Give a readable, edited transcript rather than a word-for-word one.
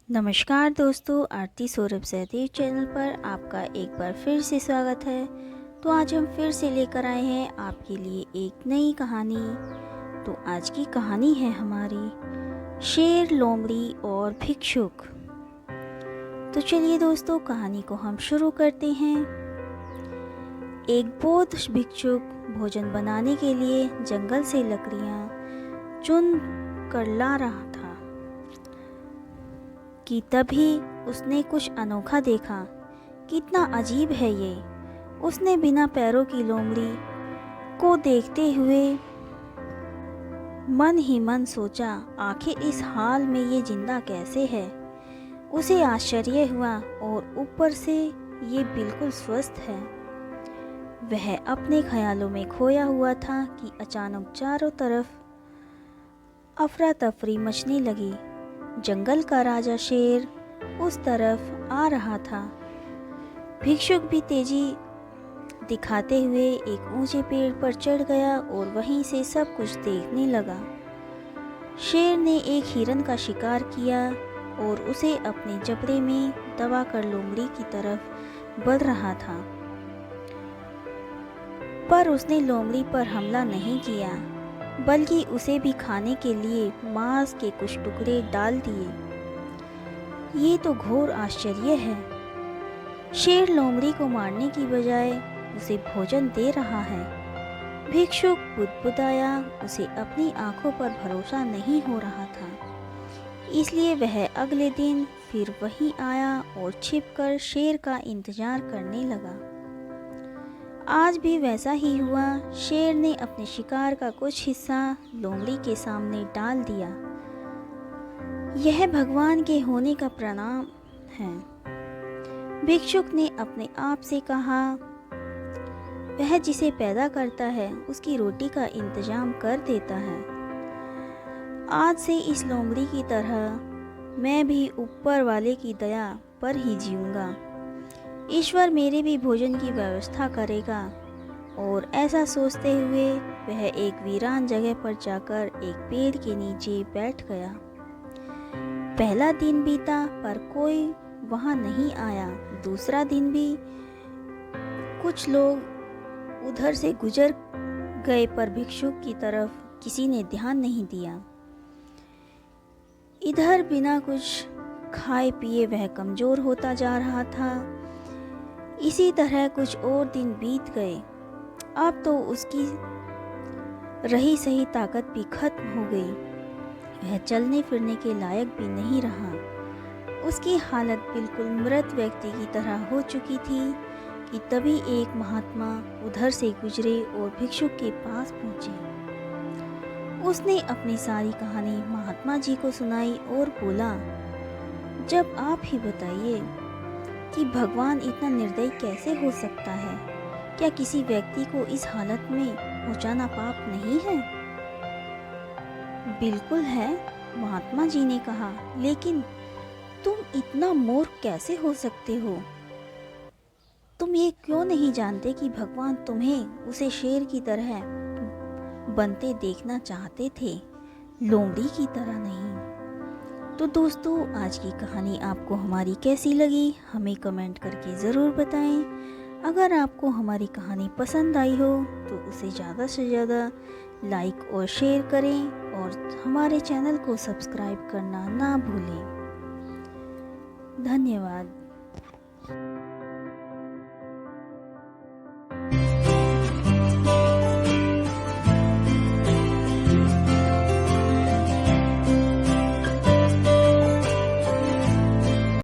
नमस्कार दोस्तों, आरती सौरभ सहदेव चैनल पर आपका एक बार फिर से स्वागत है। तो आज हम फिर से लेकर आए हैं आपके लिए एक नई कहानी। तो आज की कहानी है हमारी शेर, लोमड़ी और भिक्षुक। तो चलिए दोस्तों, कहानी को हम शुरू करते हैं। एक बौद्ध भिक्षुक भोजन बनाने के लिए जंगल से लकड़ियाँ चुन कर ला रहा था कि तभी उसने कुछ अनोखा देखा। कितना अजीब है ये। उसने बिना पैरों की लोमड़ी को देखते हुए मन ही मन सोचा, आखिर इस हाल में ये जिंदा कैसे है। उसे आश्चर्य हुआ और ऊपर से ये बिल्कुल स्वस्थ है। वह अपने ख्यालों में खोया हुआ था कि अचानक चारों तरफ अफरा तफरी मचने लगी। जंगल का राजा शेर उस तरफ आ रहा था। भिक्षुक भी तेजी दिखाते हुए एक ऊंचे पेड़ पर चढ़ गया और वहीं से सब कुछ देखने लगा। शेर ने एक हिरन का शिकार किया और उसे अपने जबड़े में दबाकर लोमड़ी की तरफ बढ़ रहा था, पर उसने लोमड़ी पर हमला नहीं किया, बल्कि उसे भी खाने के लिए मांस के कुछ टुकड़े डाल दिए। ये तो घोर आश्चर्य है। शेर लोमड़ी को मारने की बजाय उसे भोजन दे रहा है। भिक्षुक बुदबुदाया। उसे अपनी आंखों पर भरोसा नहीं हो रहा था। इसलिए वह अगले दिन फिर वहीं आया और छिपकर शेर का इंतजार करने लगा। आज भी वैसा ही हुआ। शेर ने अपने शिकार का कुछ हिस्सा लोमड़ी के सामने डाल दिया। यह भगवान के होने का प्रणाम है, भिक्षुक ने अपने आप से कहा। वह जिसे पैदा करता है उसकी रोटी का इंतजाम कर देता है। आज से इस लोमड़ी की तरह मैं भी ऊपर वाले की दया पर ही जीऊंगा। ईश्वर मेरे भी भोजन की व्यवस्था करेगा। और ऐसा सोचते हुए वह एक वीरान जगह पर जाकर एक पेड़ के नीचे बैठ गया। पहला दिन बीता पर कोई वहां नहीं आया। दूसरा दिन भी कुछ लोग उधर से गुजर गए, पर भिक्षुक की तरफ किसी ने ध्यान नहीं दिया। इधर बिना कुछ खाए पिए वह कमजोर होता जा रहा था। इसी तरह कुछ और दिन बीत गए। अब तो उसकी रही सही ताकत भी खत्म हो गई। वह चलने फिरने के लायक भी नहीं रहा। उसकी हालत बिल्कुल मृत व्यक्ति की तरह हो चुकी थी कि तभी एक महात्मा उधर से गुजरे और भिक्षुक के पास पहुंचे। उसने अपनी सारी कहानी महात्मा जी को सुनाई और बोला, जब आप ही बताइए कि भगवान इतना निर्दयी कैसे हो सकता है। क्या किसी व्यक्ति को इस हालत में पहुंचाना पाप नहीं है? बिल्कुल है, महात्मा जी ने कहा, लेकिन तुम इतना मूर्ख कैसे हो सकते हो? तुम ये क्यों नहीं जानते कि भगवान तुम्हें उसे शेर की तरह बनते देखना चाहते थे, लोमड़ी की तरह नहीं। तो दोस्तों, आज की कहानी आपको हमारी कैसी लगी हमें कमेंट करके ज़रूर बताएं। अगर आपको हमारी कहानी पसंद आई हो तो उसे ज़्यादा से ज़्यादा लाइक और शेयर करें और हमारे चैनल को सब्सक्राइब करना ना भूलें। धन्यवाद।